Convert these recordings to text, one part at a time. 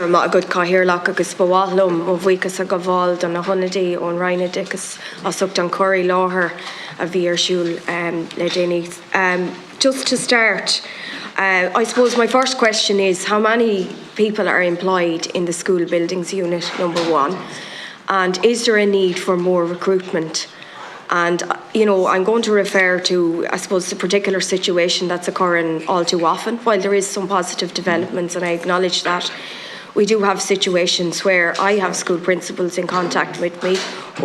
A good Cahirlock agus Bawalum of Weekas a Gavald and a Honady on Rhina Dickus or Suktan Curry Lawher a Veershul Ledini. Just to start, I suppose my first question is how many people are employed in the school buildings unit, number one, and is there a need for more recruitment? And, you know, I'm going to refer to, I suppose, the particular situation that's occurring all too often. While there is some positive developments, and I acknowledge that, we do have situations where I have school principals in contact with me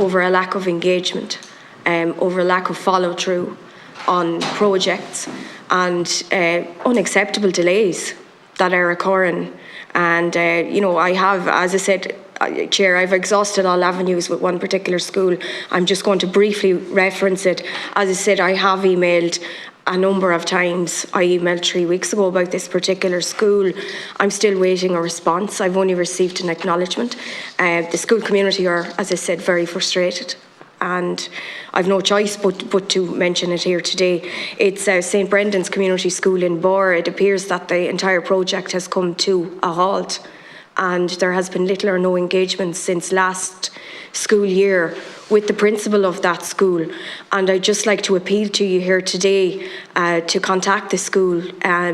over a lack of engagement, over a lack of follow-through on projects and unacceptable delays that are occurring. And, you know, I have, as I said, Chair, I've exhausted all avenues with one particular school. I'm just going to briefly reference it. As I said, I have emailed a number of times. I emailed 3 weeks ago about this particular school. I'm still waiting a response. I've only received an acknowledgement. The school community are, as I said, very frustrated. And I've no choice but to mention it here today. It's St Brendan's Community School in Bor. It appears that the entire project has come to a halt, and there has been little or no engagement since last school year with the principal of that school. And I'd just like to appeal to you here today to contact the school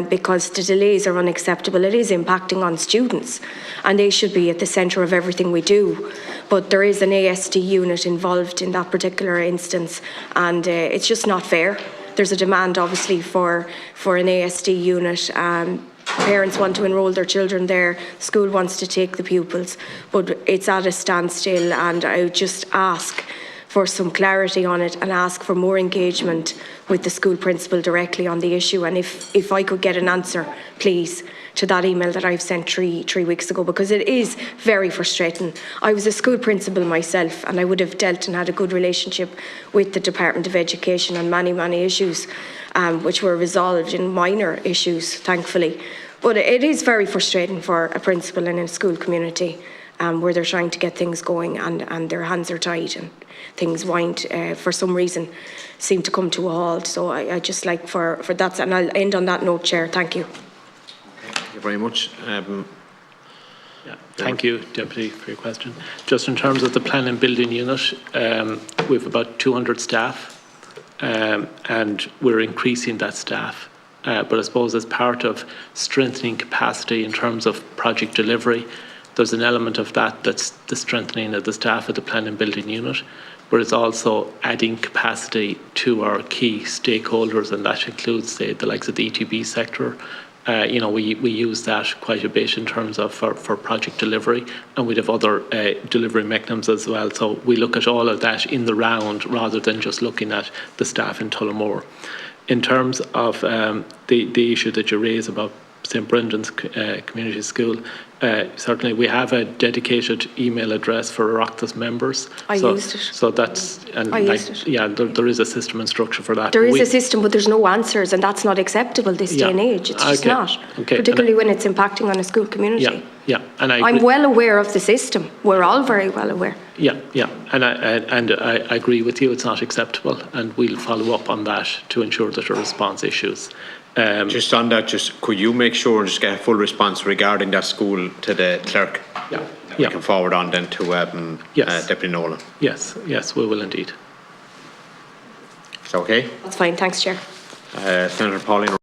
because the delays are unacceptable. It is impacting on students and they should be at the centre of everything we do. But there is an ASD unit involved in that particular instance, and it's just not fair. There's a demand obviously for an ASD unit. Parents want to enrol their children there, school wants to take the pupils, but it's at a standstill, and I would just ask for some clarity on it and ask for more engagement with the school principal directly on the issue. And if I could get an answer, please, to that email that I've sent three weeks ago, because it is very frustrating. I was a school principal myself, and I would have dealt and had a good relationship with the Department of Education on many issues, which were resolved in minor issues, thankfully. But it is very frustrating for a principal in a school community where they're trying to get things going and their hands are tied and things wind, for some reason, seem to come to a halt. So I just like for that, and I'll end on that note, Chair. Thank you. Thank you very much. Thank you, Deputy, for your question. Just in terms of the Plan and Building Unit, we have about 200 staff and we're increasing that staff. But I suppose as part of strengthening capacity in terms of project delivery, there's an element of that's the strengthening of the staff at the Plan and Building Unit, but it's also adding capacity to our key stakeholders, and that includes, say, the likes of the ETB sector. You know, we use that quite a bit in terms of for project delivery, and we'd have other delivery mechanisms as well. So we look at all of that in the round rather than just looking at the staff in Tullamore. In terms of the issue that you raise about St Brendan's Community School, certainly we have a dedicated email address for Oireachtas members. I used it. So that's, and I used it. Yeah, there is a system and structure for that. There is a system, but there's no answers, and that's not acceptable this day and age. It's just not, particularly when it's impacting on a school community. Yeah, and I'm well aware of the system. We're all very well aware. Yeah, and I agree with you. It's not acceptable, and we'll follow up on that to ensure that a response issues. Just on that, could you make sure and just get a full response regarding that school to the clerk? Yeah. We can forward on then to Deputy Nolan. Yes, we will indeed. Is that okay? That's fine. Thanks, Chair. Senator Pauline.